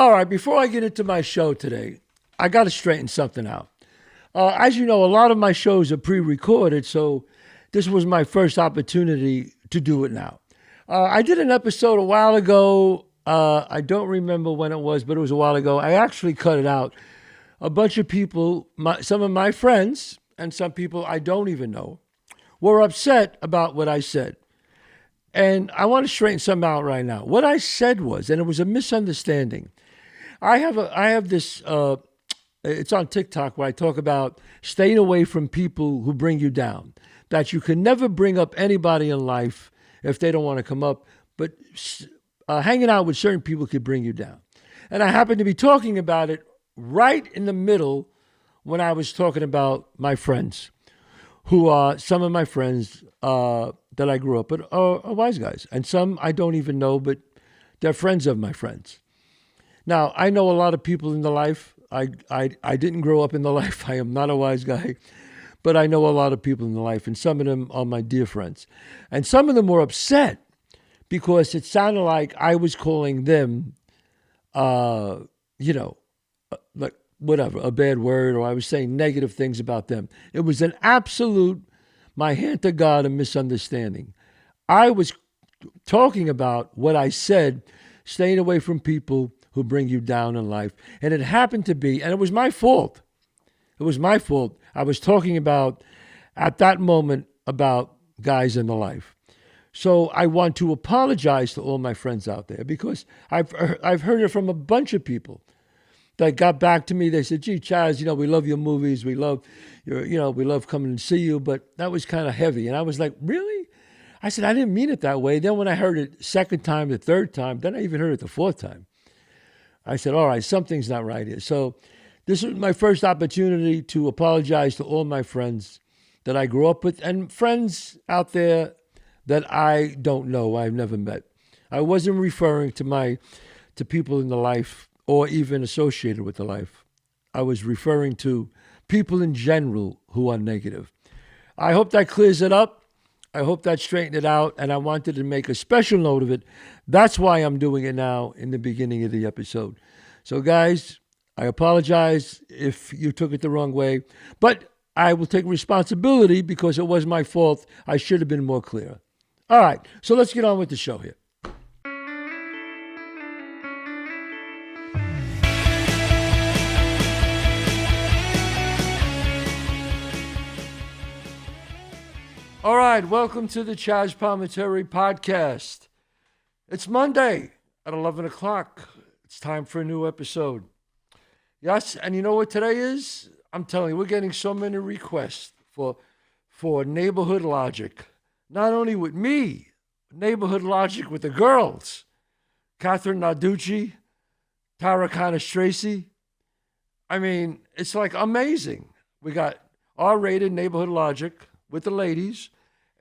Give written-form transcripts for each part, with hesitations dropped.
All right, before I get into my show today, I got to straighten something out. As you know, a lot of my shows are pre-recorded, so this was my first opportunity to do it now. I did an episode a while ago. I don't remember when it was, but it was a while ago. I actually cut it out. A bunch of people, some of my friends, and some people I don't even know, were upset about what I said. And I want to straighten something out right now. What I said was, and it was a misunderstanding. I have this. It's on TikTok where I talk about staying away from people who bring you down. That you can never bring up anybody in life if they don't want to come up, but hanging out with certain people could bring you down. And I happened to be talking about it right in the middle when I was talking about my friends, who are some of my friends that I grew up with are wise guys. And some I don't even know, but they're friends of my friends. Now, I know a lot of people in the life. I didn't grow up in the life. I am not a wise guy. But I know a lot of people in the life, and some of them are my dear friends. And some of them were upset because it sounded like I was calling them, like whatever, a bad word, or I was saying negative things about them. It was an absolute, my hand to God, a misunderstanding. I was talking about what I said, staying away from people who bring you down in life. And it happened to be, and it was my fault. It was my fault. I was talking about, at that moment, about guys in the life. So I want to apologize to all my friends out there because I've heard it from a bunch of people that got back to me. They said, "Gee, Chazz, we love your movies. We love we love coming and see you, but that was kind of heavy." And I was like, "Really?" I said, "I didn't mean it that way." Then when I heard it second time, the third time, then I even heard it the fourth time, I said, "All right, something's not right here." So this was my first opportunity to apologize to all my friends that I grew up with and friends out there that I don't know, I've never met. I wasn't referring to people in the life or even associated with the life. I was referring to people in general who are negative. I hope that clears it up. I hope that straightened it out, and I wanted to make a special note of it. That's why I'm doing it now in the beginning of the episode. So guys, I apologize if you took it the wrong way, but I will take responsibility because it was my fault. I should have been more clear. All right, so let's get on with the show here. All right, welcome to the Chazz Palminteri podcast. It's Monday at 11 o'clock. It's time for a new episode. Yes, and you know what today is? I'm telling you, we're getting so many requests for neighborhood logic. Not only with me, neighborhood logic with the girls. Catherine Narducci, Tara Connor-Stracy. I mean, it's like amazing. We got R-rated neighborhood logic with the ladies,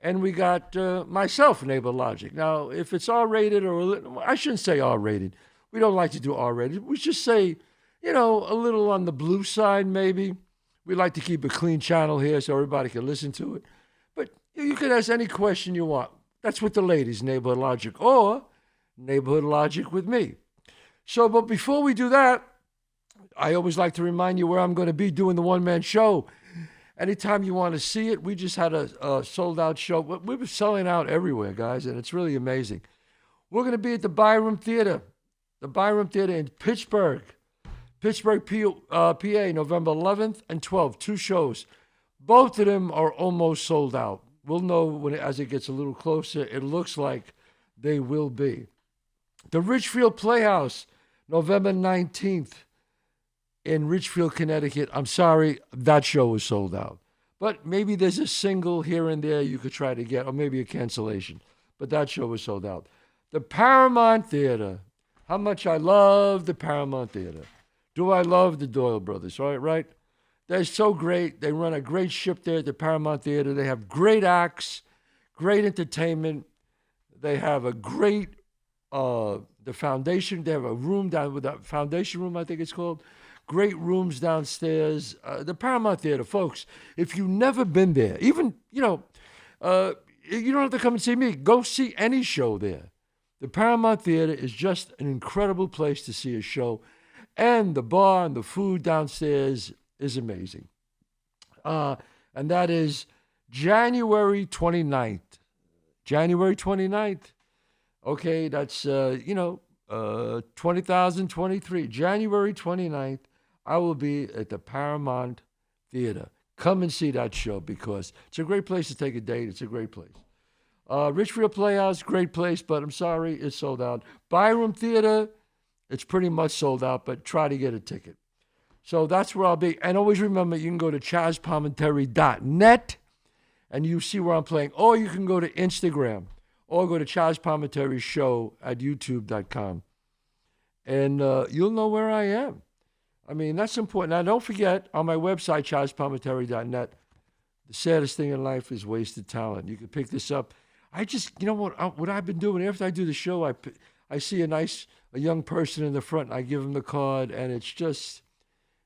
and we got myself, neighborhood logic. Now, if it's R-rated I shouldn't say R-rated. We don't like to do R-rated. We just say, a little on the blue side, maybe. We like to keep a clean channel here so everybody can listen to it. But you can ask any question you want. That's with the ladies, neighborhood logic, or neighborhood logic with me. So, but before we do that, I always like to remind you where I'm going to be doing the one-man show. Anytime you want to see it, we just had a sold-out show. We were selling out everywhere, guys, and it's really amazing. We're going to be at the Byram Theater in Pittsburgh, PA, November 11th and 12th, 2 shows. Both of them are almost sold out. We'll know as it gets a little closer. It looks like they will be. The Richfield Playhouse, November 19th in Richfield, Connecticut. I'm sorry, that show was sold out. But maybe there's a single here and there you could try to get, or maybe a cancellation. But that show was sold out. The Paramount Theater. How much I love the Paramount Theater. Do I love the Doyle brothers, right? They're so great. They run a great ship there at the Paramount Theater. They have great acts, great entertainment. They have a great, the foundation. They have a room down with that foundation room, I think it's called. Great rooms downstairs. The Paramount Theater, folks, if you've never been there, even, you don't have to come and see me. Go see any show there. The Paramount Theater is just an incredible place to see a show, and the bar and the food downstairs is amazing. And that is January 29th. January 29th. Okay, that's, 2023. January 29th, I will be at the Paramount Theater. Come and see that show because it's a great place to take a date. It's a great place. Richfield Playhouse, great place, but I'm sorry, it's sold out. Byram Theater, it's pretty much sold out, but try to get a ticket. So that's where I'll be. And always remember, you can go to chazzpalminteri.net and you see where I'm playing. Or you can go to Instagram or go to Chazz Palminteri Show at youtube.com. And you'll know where I am. I mean, that's important. Now, don't forget, on my website, chazzpalminteri.net, the saddest thing in life is wasted talent. You can pick this up. I just, what I've been doing, after I do the show, I see a young person in the front, and I give them the card, and it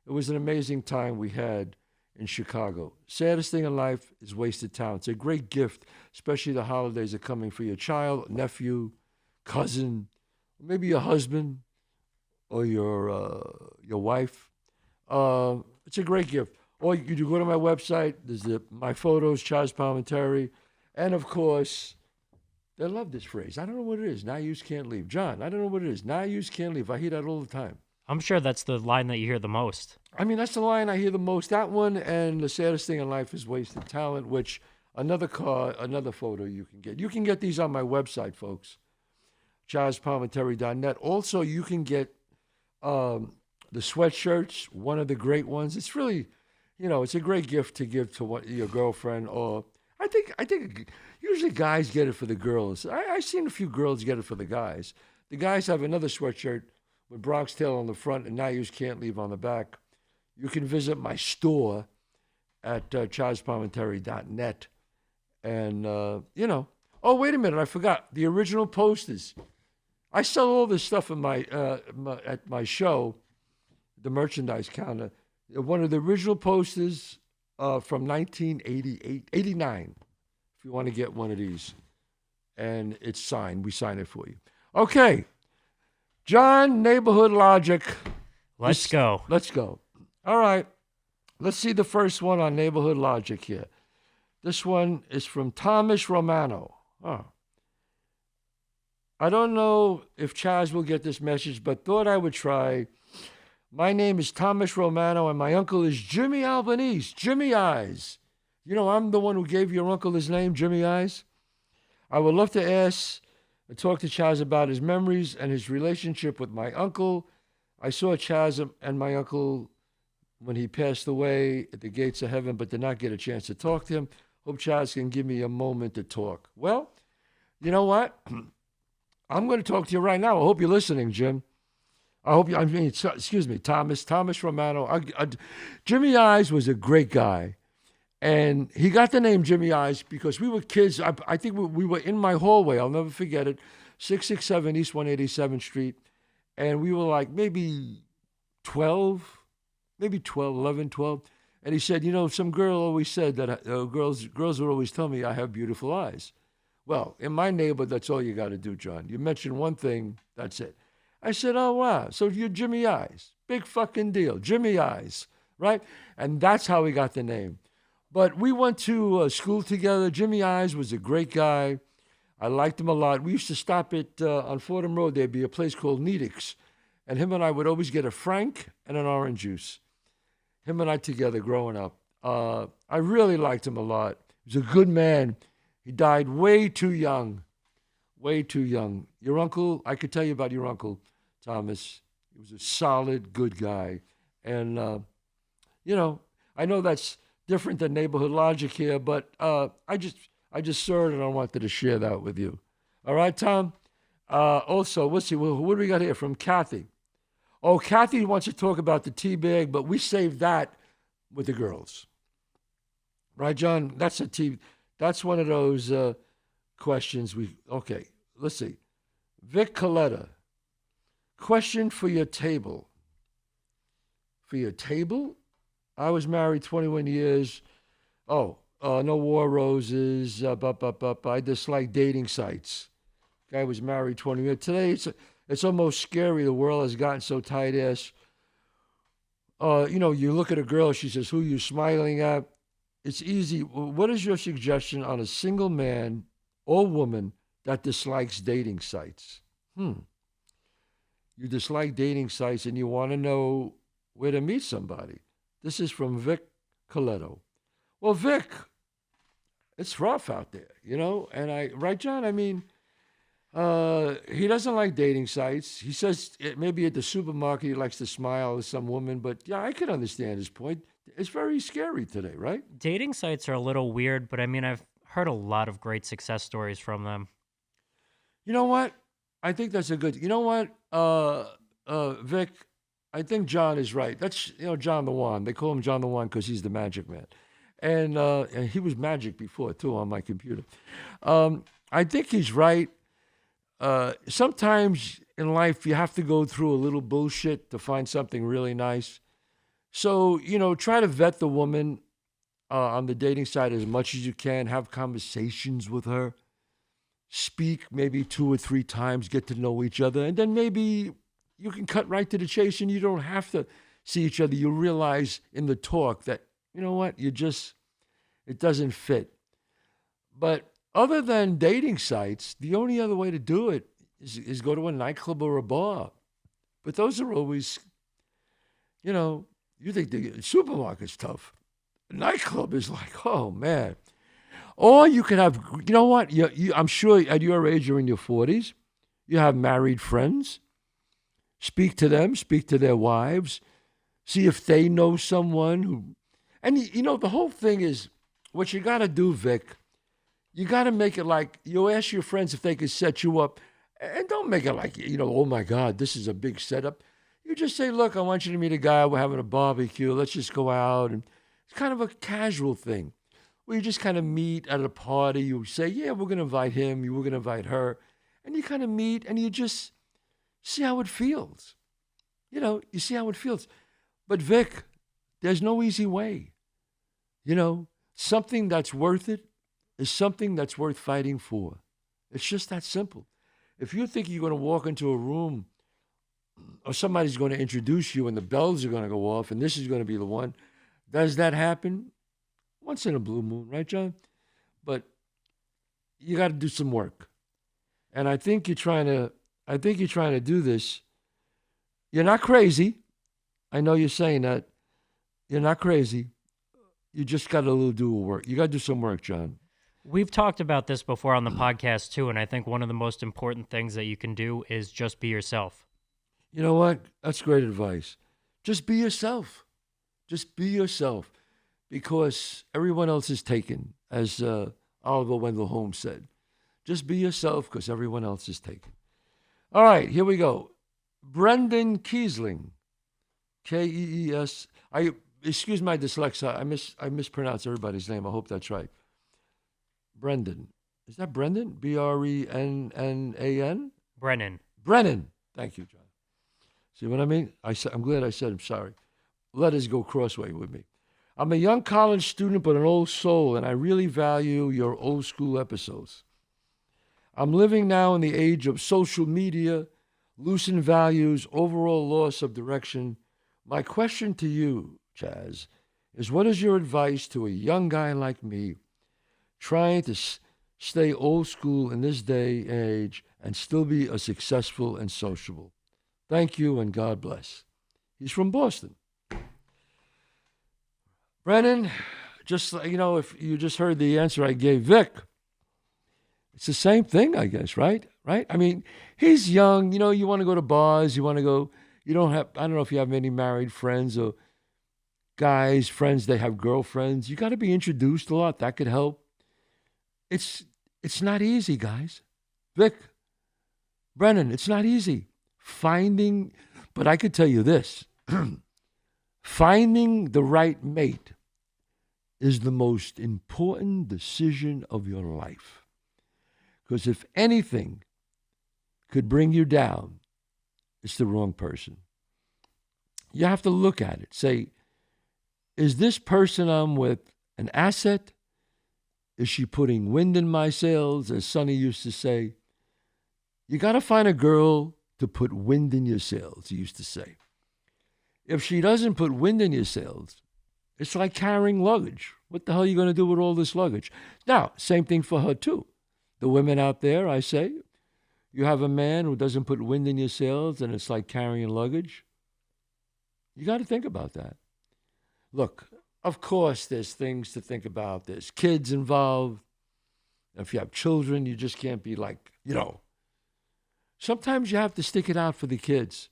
was an amazing time we had in Chicago. Saddest thing in life is wasted talent. It's a great gift, especially the holidays are coming for your child, nephew, cousin, maybe your husband, or your wife. It's a great gift. Or you go to my website. There's my photos, Chazz Palminteri. And, of course, they love this phrase. I don't know what it is. Now yous can't leave. John, I don't know what it is. Now yous can't leave. I hear that all the time. I'm sure that's the line that you hear the most. I mean, that's the line I hear the most. That one and the saddest thing in life is wasted talent, which another photo you can get. You can get these on my website, folks, chazzpalminteri.net. Also, you can get the sweatshirts, one of the great ones. It's really, it's a great gift to give to your girlfriend. Or I think usually guys get it for the girls. I've seen a few girls get it for the guys. The guys have another sweatshirt with Bronx Tale on the front and Now Yous Can't Leave on the back. You can visit my store at chazzpalminteri.net. And, oh, wait a minute, I forgot. The original posters. I sell all this stuff in at my show, the merchandise counter. One of the original posters from 1989, if you want to get one of these. And it's signed. We sign it for you. Okay. John, Neighborhood Logic. Let's go. All right. Let's see the first one on Neighborhood Logic here. This one is from Thomas Romano. Oh. I don't know if Chazz will get this message, but thought I would try. My name is Thomas Romano, and my uncle is Jimmy Albanese, Jimmy Eyes. I'm the one who gave your uncle his name, Jimmy Eyes. I would love to ask and talk to Chazz about his memories and his relationship with my uncle. I saw Chazz and my uncle when he passed away at the gates of heaven, but did not get a chance to talk to him. Hope Chazz can give me a moment to talk. Well, you know what? I'm going to talk to you right now. I hope you're listening, Jim. Thomas Romano. Jimmy Eyes was a great guy. And he got the name Jimmy Eyes because we were kids. I think we were in my hallway. I'll never forget it. 667 East 187th Street. And we were like maybe 12. And he said, some girl always said that girls would always tell me I have beautiful eyes. Well, in my neighborhood, that's all you got to do, John. You mention one thing, that's it. I said, oh, wow. So you're Jimmy Eyes. Big fucking deal. Jimmy Eyes, right? And that's how we got the name. But we went to school together. Jimmy Eyes was a great guy. I liked him a lot. We used to stop at, on Fordham Road, there'd be a place called Needix. And him and I would always get a Frank and an orange juice. Him and I together growing up. I really liked him a lot. He was a good man. He died way too young. Your uncle, I could tell you about your uncle, Thomas. He was a solid, good guy. And, I know that's different than Neighborhood Logic here, but I just saw it and I wanted to share that with you. All right, Tom? Also, let's see, what do we got here from Kathy? Oh, Kathy wants to talk about the tea bag, but we saved that with the girls. Right, John? That's one of those questions okay, let's see. Vic Coletta, question for your table. For your table? I was married 21 years. No war roses. I dislike dating sites. Guy was married 20 years. Today, it's almost scary. The world has gotten so tight-ass. You look at a girl, she says, who you smiling at? It's easy. What is your suggestion on a single man or woman that dislikes dating sites? You dislike dating sites and you want to know where to meet somebody. This is from Vic Coletto. Well, Vic, it's rough out there, right, John? I mean, he doesn't like dating sites. He says maybe at the supermarket he likes to smile at some woman, but yeah, I can understand his point. It's very scary today, right? Dating sites are a little weird, but I mean, I've heard a lot of great success stories from them. You know what? I think that's a good. You know what, Vic? I think John is right. That's John the Wand. They call him John the Wand because he's the magic man, and he was magic before too on my computer. I think he's right. Sometimes in life you have to go through a little bullshit to find something really nice. So try to vet the woman on the dating site as much as you can. Have conversations with her. Speak maybe 2 or 3 times, get to know each other, and then maybe you can cut right to the chase and you don't have to see each other. You realize in the talk that, it doesn't fit. But other than dating sites, the only other way to do it is go to a nightclub or a bar. But those are always, you think the supermarket's tough. The nightclub is like, oh, man. Or you could have, I'm sure at your age, you're in your 40s. You have married friends. Speak to them, speak to their wives. See if they know someone who, and the whole thing is, what you got to do, Vic, you got to make it like, you ask your friends if they could set you up, and don't make it like, oh my God, this is a big setup. You just say, look, I want you to meet a guy, we're having a barbecue, let's just go out. And it's kind of a casual thing. Where you just kind of meet at a party. You say, yeah, we're going to invite him. We're going to invite her. And you kind of meet and you just see how it feels. You see how it feels. But Vic, there's no easy way. Something that's worth it is something that's worth fighting for. It's just that simple. If you think you're going to walk into a room or somebody's going to introduce you and the bells are going to go off and this is going to be the one, does that happen? Once in a blue moon, right, John? But you got to do some work. And I think you're trying to do this. You're not crazy. I know you're saying that. You're not crazy. You just got to do work. You got to do some work, John. We've talked about this before on the podcast too, and I think one of the most important things that you can do is just be yourself. You know what? That's great advice. Just be yourself. Just be yourself. Because everyone else is taken, as Oliver Wendell Holmes said. Just be yourself because everyone else is taken. All right, here we go. Brendan Kiesling, Kees. Excuse my dyslexia. I mispronounce everybody's name. I hope that's right. Brendan. Is that Brendan? Brennan? Brennan. Thank you, John. See what I mean? I'm glad I said I'm sorry. Letters go crossway with me. I'm a young college student, but an old soul, and I really value your old school episodes. I'm living now in the age of social media, loosened values, overall loss of direction. My question to you, Chazz, is what is your advice to a young guy like me trying to stay old school in this day and age and still be a successful and sociable? Thank you and God bless. He's from Boston. Brennan, just, if you just heard the answer I gave Vic, it's the same thing, I guess, right? Right? I mean, he's young. You want to go to bars. You want to go, I don't know if you have many married friends or guys, friends, they have girlfriends. You got to be introduced a lot. That could help. It's not easy, guys. Vic, Brennan, it's not easy. But I could tell you this. Finding the right mate is the most important decision of your life. Because if anything could bring you down, it's the wrong person. You have to look at it. Say, is this person I'm with an asset? Is she putting wind in my sails, as Sonny used to say? You got to find a girl to put wind in your sails, he used to say. If she doesn't put wind in your sails, it's like carrying luggage. What the hell are you going to do with all this luggage? Now, same thing for her, too. The women out there, I say, you have a man who doesn't put wind in your sails and it's like carrying luggage. You got to think about that. Look, of course, there's things to think about. There's kids involved. If you have children, you just can't be like, sometimes you have to stick it out for the kids.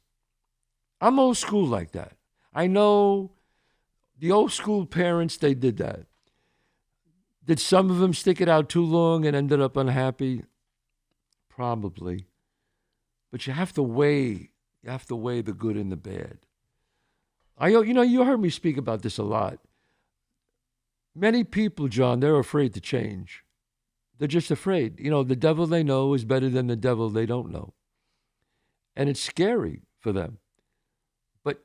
I'm old school like that. I know the old school parents, they did that. Did some of them stick it out too long and ended up unhappy? Probably. But you have to weigh the good and the bad. You heard me speak about this a lot. Many people, John, they're afraid to change. They're just afraid. The devil they know is better than the devil they don't know. And it's scary for them. But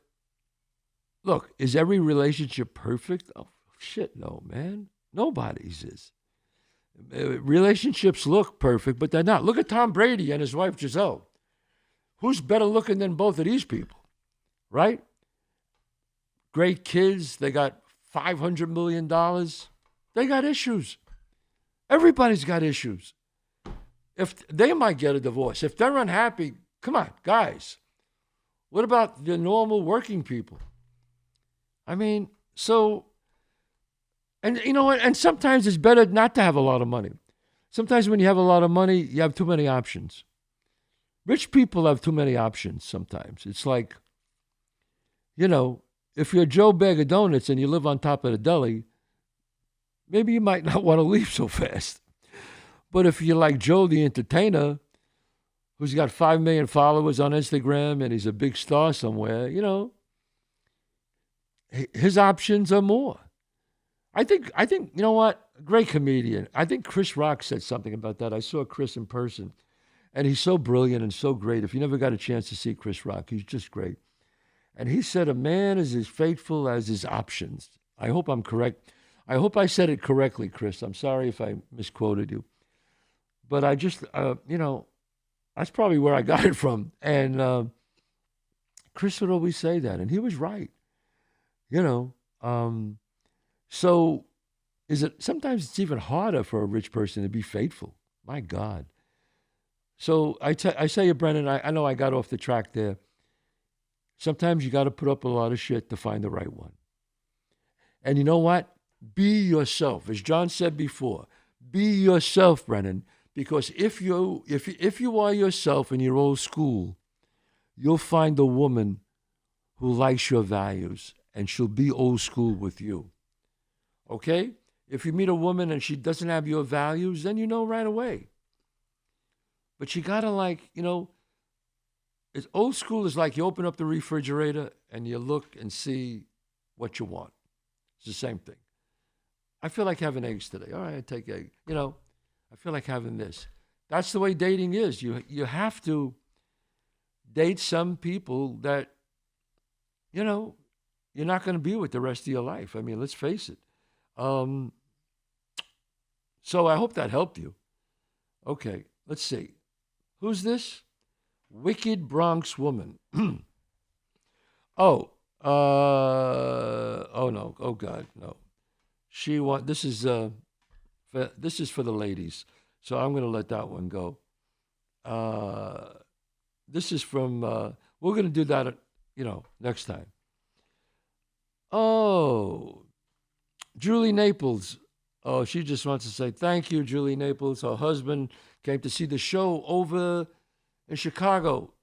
look, is every relationship perfect? Oh, shit, no, man. Nobody's is. Relationships look perfect, but they're not. Look at Tom Brady and his wife, Giselle. Who's better looking than both of these people, right? Great kids. They got $500 million. They got issues. Everybody's got issues. If they might get a divorce. If they're unhappy, come on, guys. What about the normal working people? I mean, so, and you know what? And sometimes it's better not to have a lot of money. Sometimes when you have a lot of money, you have too many options. Rich people have too many options sometimes. It's like, if you're Joe Bag of Donuts and you live on top of the deli, maybe you might not want to leave so fast. But if you're like Joe the Entertainer, who's got 5 million followers on Instagram and he's a big star somewhere, his options are more. I think, you know what? Great comedian. I think Chris Rock said something about that. I saw Chris in person, and he's so brilliant and so great. If you never got a chance to see Chris Rock, he's just great. And he said, a man is as faithful as his options. I hope I'm correct. I hope I said it correctly, Chris. I'm sorry if I misquoted you. But I just, that's probably where I got it from. And Chris would always say that, and he was right. So sometimes it's even harder for a rich person to be faithful. My God. So I say to Brennan, I know I got off the track there. Sometimes you got to put up a lot of shit to find the right one. And you know what? Be yourself. As John said before, be yourself, Brennan. Because if you are yourself and you're old school, you'll find a woman who likes your values, and she'll be old school with you. Okay? If you meet a woman and she doesn't have your values, then you know right away. But you gotta it's old school is like you open up the refrigerator and you look and see what you want. It's the same thing. I feel like having eggs today. All right, I take egg. I feel like having this. That's the way dating is. You have to date some people that, you're not going to be with the rest of your life. I mean, let's face it. So I hope that helped you. Okay, let's see. Who's this? Wicked Bronx Woman. Oh no. Oh God, no. This is for the ladies. So I'm going to let that one go. This is from, we're going to do that, next time. Oh, Julie Naples. Oh, she just wants to say thank you, Julie Naples. Her husband came to see the show over in Chicago.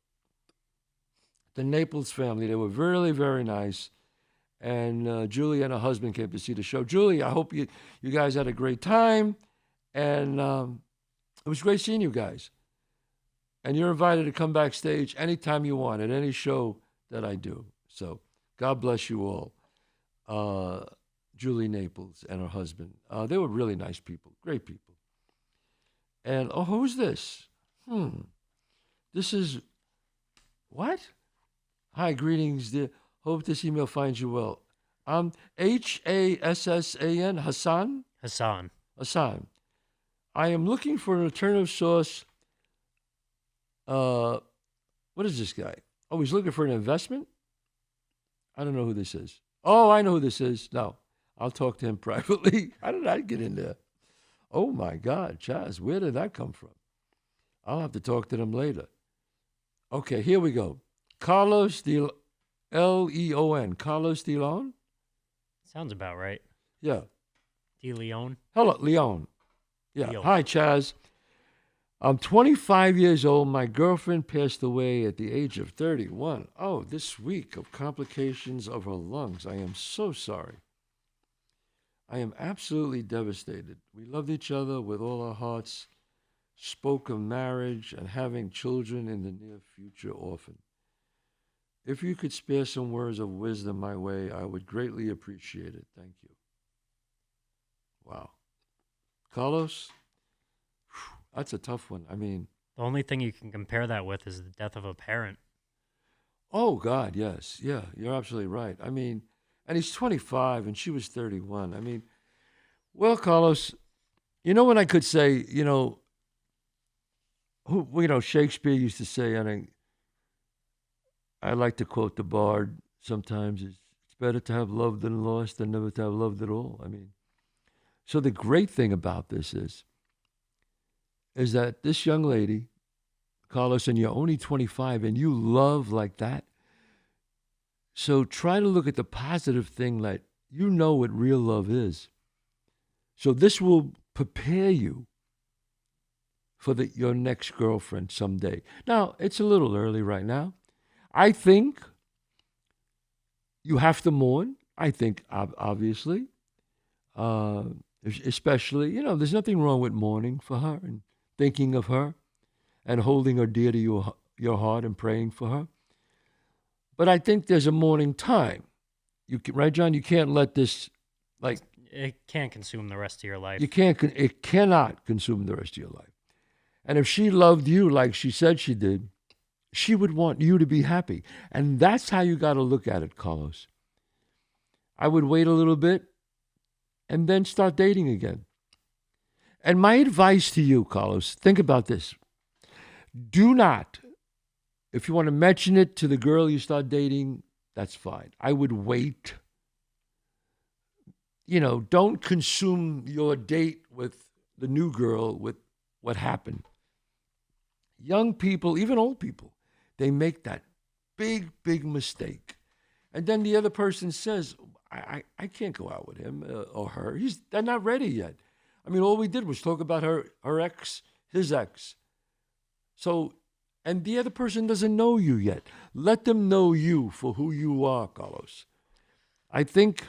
The Naples family, they were really, very nice. And Julie and her husband came to see the show. Julie, I hope you guys had a great time. And it was great seeing you guys. And you're invited to come backstage anytime you want at any show that I do. So God bless you all. Julie Naples and her husband. They were really nice people, great people. And, who's this? This is, what? Hi, greetings, dear. Hope this email finds you well. Hassan, Hassan? Hassan. Hassan. I am looking for an alternative source What is this guy? Oh, he's looking for an investment? I don't know who this is. Oh, I know who this is. No, I'll talk to him privately. How did I get in there? Oh, my God, Chazz, where did that come from? I'll have to talk to them later. Okay, here we go. Carlos De Leon. Carlos De Leon? Sounds about right. Yeah. De Leon. Hello, Leon. Yeah. Leon. Hi, Chazz. I'm 25 years old. My girlfriend passed away at the age of 31. Oh, this week of complications of her lungs. I am so sorry. I am absolutely devastated. We loved each other with all our hearts, spoke of marriage and having children in the near future often. If you could spare some words of wisdom my way, I would greatly appreciate it. Thank you. Wow. Carlos, that's a tough one. I mean, The only thing you can compare that with is the death of a parent. oh, God, yes. Yeah, you're absolutely right. I mean, and he's 25 and she was 31. I mean, well, Carlos, you know what I could say, Shakespeare used to say, and I like to quote the bard sometimes, it's better to have loved than lost than never to have loved at all. I mean, so the great thing about this is that this young lady, Carlos, and you're only 25 and you love like that. So try to look at the positive thing that you know what real love is. So this will prepare you for your next girlfriend someday. Now, it's a little early right now. I think you have to mourn. I think, obviously, especially, there's nothing wrong with mourning for her and thinking of her and holding her dear to your heart and praying for her. But I think there's a mourning time. Right, John? You can't let this, It can't consume the rest of your life. it cannot consume the rest of your life. And if she loved you like she said she did, she would want you to be happy. And that's how you got to look at it, Carlos. I would wait a little bit and then start dating again. And my advice to you, Carlos, think about this. Do not, if you want to mention it to the girl you start dating, that's fine. I would wait. Don't consume your date with the new girl with what happened. Young people, even old people, they make that big, big mistake. And then the other person says, I can't go out with him or her. They're not ready yet. I mean, all we did was talk about her ex, his ex. So, and the other person doesn't know you yet. Let them know you for who you are, Carlos. I think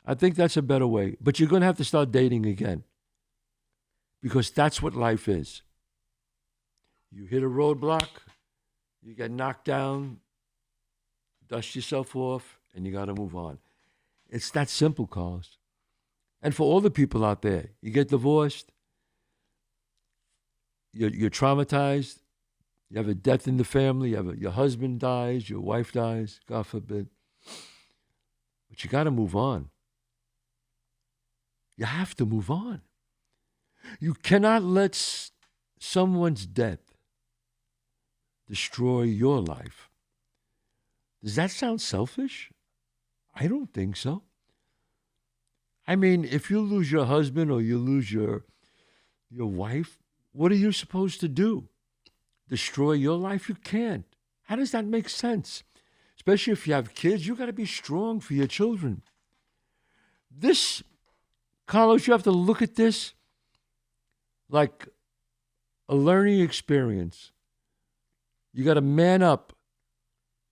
that's a better way. But you're going to have to start dating again. Because that's what life is. You hit a roadblock, you get knocked down, dust yourself off, and you got to move on. It's that simple, Carlos. And for all the people out there, you get divorced, you're traumatized, you have a death in the family, your husband dies, your wife dies, God forbid. But you got to move on. You have to move on. You cannot let someone's death destroy your life. Does that sound selfish? I don't think so. I mean, if you lose your husband or you lose your wife, what are you supposed to do? Destroy your life? You can't. How does that make sense? Especially if you have kids, you got to be strong for your children. This, Carlos, you have to look at this like a learning experience. You got to man up.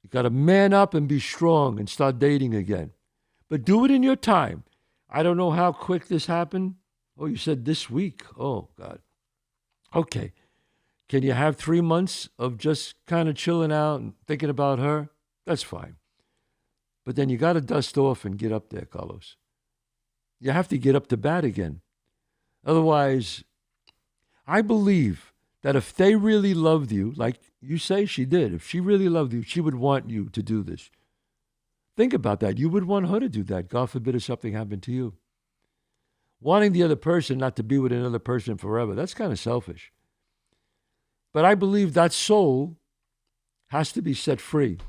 You got to man up and be strong and start dating again. But do it in your time. I don't know how quick this happened. Oh, you said this week. Oh, God. Okay. Can you have 3 months of just kind of chilling out and thinking about her? That's fine. But then you got to dust off and get up there, Carlos. You have to get up to bat again. Otherwise, I believe that if they really loved you, like you say she did, if she really loved you, she would want you to do this. Think about that. You would want her to do that. God forbid if something happened to you. Wanting the other person not to be with another person forever, that's kind of selfish. But I believe that soul has to be set free.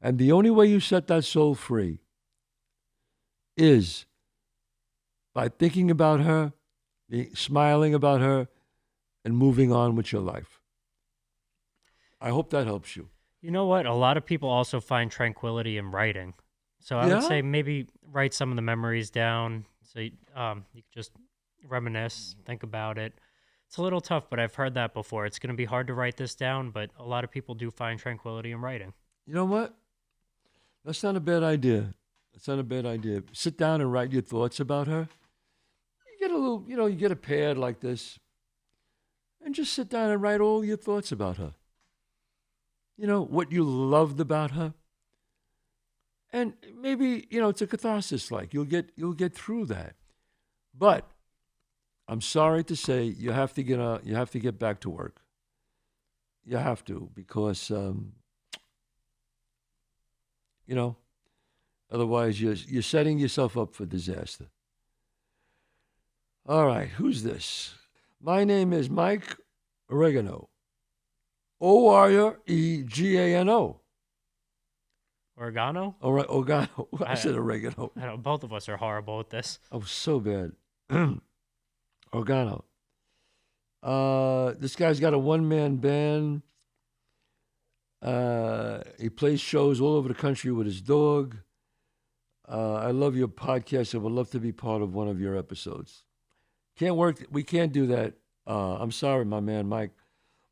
And the only way you set that soul free is by thinking about her, smiling about her, and moving on with your life. I hope that helps you. You know what? A lot of people also find tranquility in writing. So I would say maybe write some of the memories down so you can just reminisce, think about it. It's a little tough, but I've heard that before. It's going to be hard to write this down, but a lot of people do find tranquility in writing. You know what? That's not a bad idea. It's not a bad idea. Sit down and write your thoughts about her. You get a little, you get a pad like this and just sit down and write all your thoughts about her. What you loved about her. And maybe, it's a catharsis like. You'll get through that. But I'm sorry to say you have to get back to work. You have to, because otherwise you're setting yourself up for disaster. All right, who's this? My name is Mike Oregano. Oregano. Oregano? Oregano. I said oregano. I know, both of us are horrible at this. Oh, so bad. Oregano. This guy's got a one-man band. He plays shows all over the country with his dog. I love your podcast. I would love to be part of one of your episodes. We can't do that. I'm sorry, my man, Mike.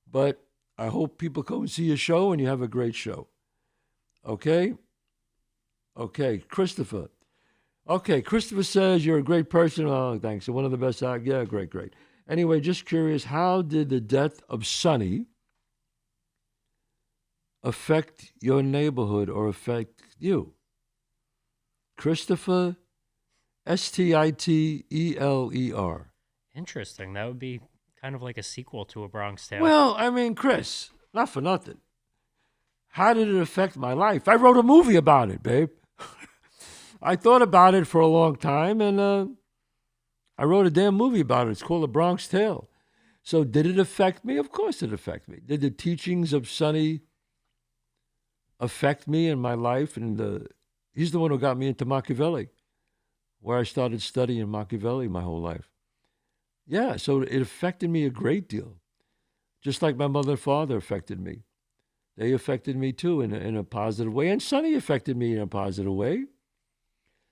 But I hope people come and see your show and you have a great show. Okay? Okay, Christopher. Okay, Christopher says you're a great person. Oh, thanks. You're one of the best out. Yeah, great. Anyway, just curious, how did the death of Sonny affect your neighborhood or affect you? Christopher, Stiteler. Interesting. That would be kind of like a sequel to A Bronx Tale. Well, I mean, Chris, not for nothing. How did it affect my life? I wrote a movie about it, babe. I thought about it for a long time, and I wrote a damn movie about it. It's called A Bronx Tale. So did it affect me? Of course it affected me. Did the teachings of Sonny affect me in my life? And he's the one who got me into Machiavelli, where I started studying Machiavelli my whole life. Yeah, so it affected me a great deal, just like my mother and father affected me. They affected me too in a positive way, and Sonny affected me in a positive way.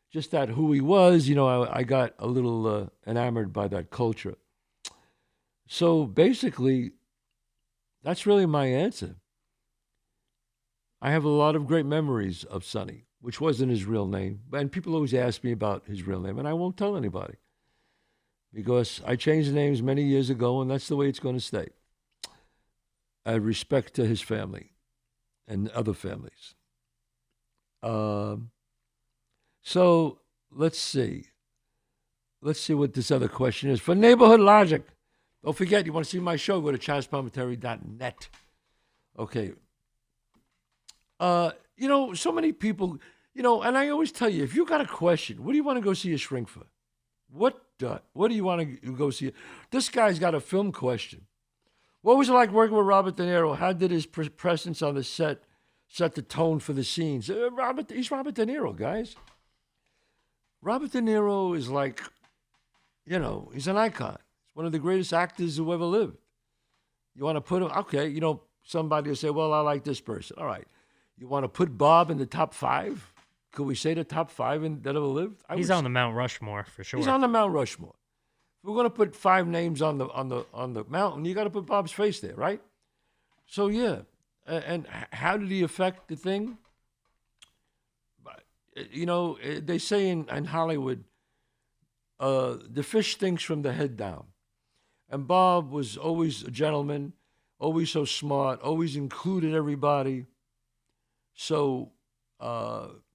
Just that who he was, I got a little enamored by that culture. So basically, that's really my answer. I have a lot of great memories of Sonny, which wasn't his real name. And people always ask me about his real name, and I won't tell anybody. Because I changed the names many years ago, and that's the way it's going to stay. I have respect to his family and other families. So let's see. Let's see what this other question is. For Neighborhood Logic, don't forget, you want to see my show, go to ChazzPalminteri.net. Okay. So many people, and I always tell you, if you got a question, what do you want to go see a shrink for? What do you want to go see? This guy's got a film question. What was it like working with Robert De Niro? How did his presence on the set set the tone for the scenes? He's Robert De Niro, guys. Robert De Niro is like, he's an icon. He's one of the greatest actors who ever lived. You want to put him, okay, somebody will say, well, I like this person. All right. You want to put Bob in the top 5? Could we say the top 5 that ever lived? He's on the Mount Rushmore for sure. He's on the Mount Rushmore. If we're going to put 5 names on the mountain, you got to put Bob's face there, right? So yeah, and how did he affect the thing? They say in Hollywood, the fish stinks from the head down, and Bob was always a gentleman, always so smart, always included everybody. So.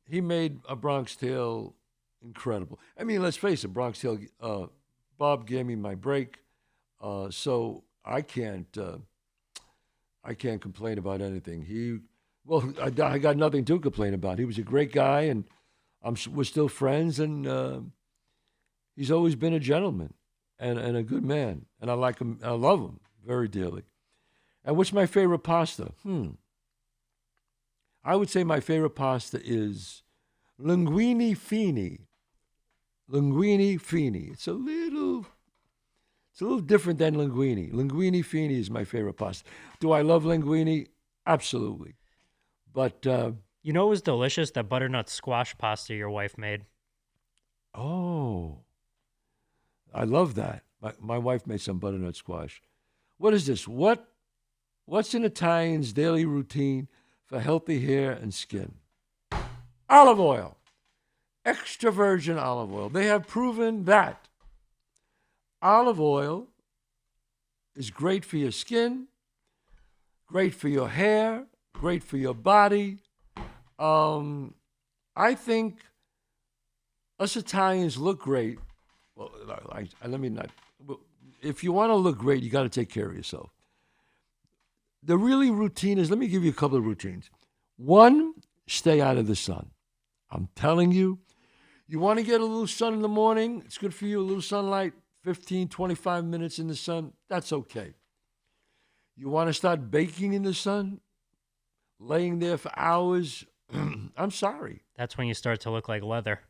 He made A Bronx Tale incredible. I mean, let's face it, Bronx Tale, Bob gave me my break, so I can't complain about anything. I got nothing to complain about. He was a great guy, and we're still friends, and he's always been a gentleman and a good man, and I like him. I love him very dearly. And what's my favorite pasta? I would say my favorite pasta is linguine fini. Linguine fini. It's a little different than linguine. Linguine fini is my favorite pasta. Do I love linguine? Absolutely. But you know, it was delicious, that butternut squash pasta your wife made. Oh, I love that. My wife made some butternut squash. What is this? What's an Italian's daily routine for healthy hair and skin? Olive oil. Extra virgin olive oil. They have proven that olive oil is great for your skin, great for your hair, great for your body. I think us Italians look great. Well, let me not. If you want to look great, you got to take care of yourself. The really routine is, let me give you a couple of routines. One, stay out of the sun. I'm telling you, you want to get a little sun in the morning, it's good for you, a little sunlight, 15, 25 minutes in the sun, that's okay. You want to start baking in the sun, laying there for hours, I'm sorry. That's when you start to look like leather.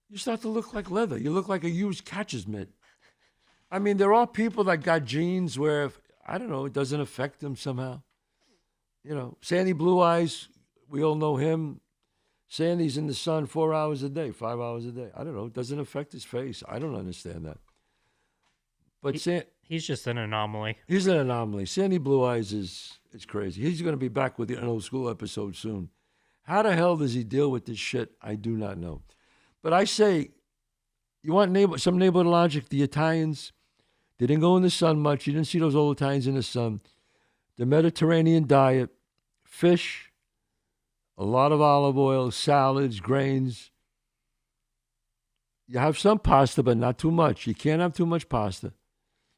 You start to look like leather. You look like a used catcher's mitt. I mean, there are people that got genes where, I don't know, it doesn't affect them somehow. You know, Sandy Blue Eyes, we all know him. Sandy's in the sun 4 hours a day, 5 hours a day. I don't know. It doesn't affect his face. I don't understand that. But he's just an anomaly. He's an anomaly. Sandy Blue Eyes is crazy. He's going to be back with an old school episode soon. How the hell does he deal with this shit? I do not know. But I say, you want some neighborhood logic? The Italians, they didn't go in the sun much. You didn't see those old Italians in the sun. The Mediterranean diet, fish, a lot of olive oil, salads, grains. You have some pasta, but not too much. You can't have too much pasta.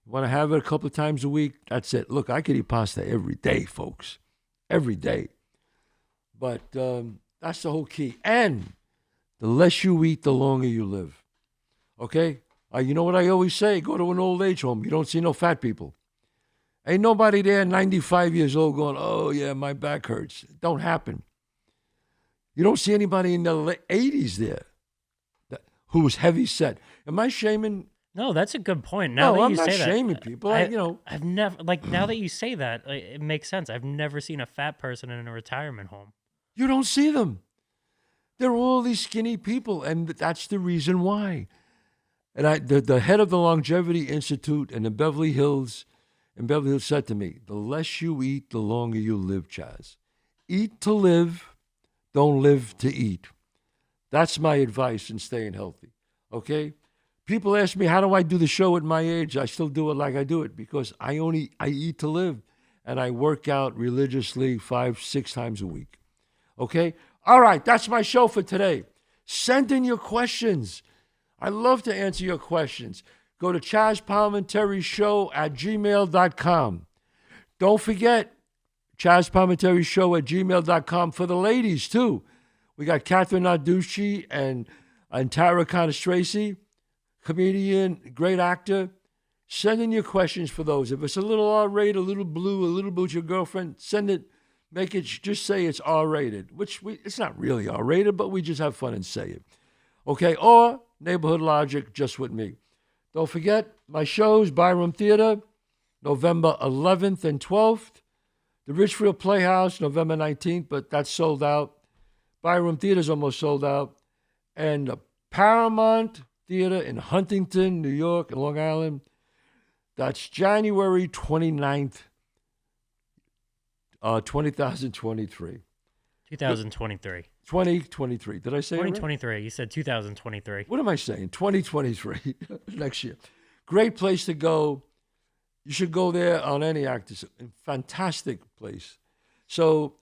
You want to have it a couple of times a week, that's it. Look, I could eat pasta every day, folks. Every day. But that's the whole key. And the less you eat, the longer you live. Okay? You know what I always say? Go to an old age home. You don't see no fat people. Ain't nobody there 95 years old going, oh, yeah, my back hurts. It don't happen. You don't see anybody in the 80s there who was heavy set. Am I shaming? No, that's a good point. Now that I'm you not say that, shaming people. I've never, now that you say that, it makes sense. I've never seen a fat person in a retirement home. You don't see them. They're all these skinny people, and that's the reason why. And the head of the Longevity Institute in Beverly Hills said to me, the less you eat, the longer you live, Chazz. Eat to live, don't live to eat. That's my advice in staying healthy, okay? People ask me, how do I do the show at my age? I still do it like I do it because I eat to live, and I work out religiously 5-6 times a week, okay? All right, that's my show for today. Send in your questions. I love to answer your questions. Go to Chazz Palminteri Show at gmail.com. Don't forget, Chazz Palminteri Show at gmail.com for the ladies, too. We got Catherine Narducci and Tara Conastraci, comedian, great actor. Send in your questions for those. If it's a little R-rated, a little blue, a little boo with your girlfriend, send it. Make it, just say it's R-rated, it's not really R-rated, but we just have fun and say it. Okay, or Neighborhood Logic, just with me. Don't forget, my shows, Byram Theater, November 11th and 12th. The Richfield Playhouse, November 19th, but that's sold out. Byram Theater's almost sold out. And the Paramount Theater in Huntington, New York, and Long Island, that's January 29th, 2023. 2023. 2023. Did I say 2023. You said 2023. What am I saying? 2023. Next year. Great place to go. You should go there on any act. It's a fantastic place. So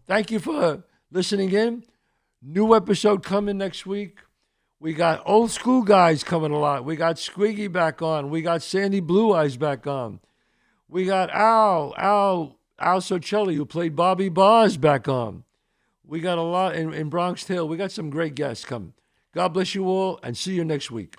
thank you for listening in. New episode coming next week. We got old school guys coming a lot. We got Squiggy back on. We got Sandy Blue Eyes back on. We got Al Socelli, who played Bobby Bars, back on. We got a lot in Bronx Tale. We got some great guests coming. God bless you all, and see you next week.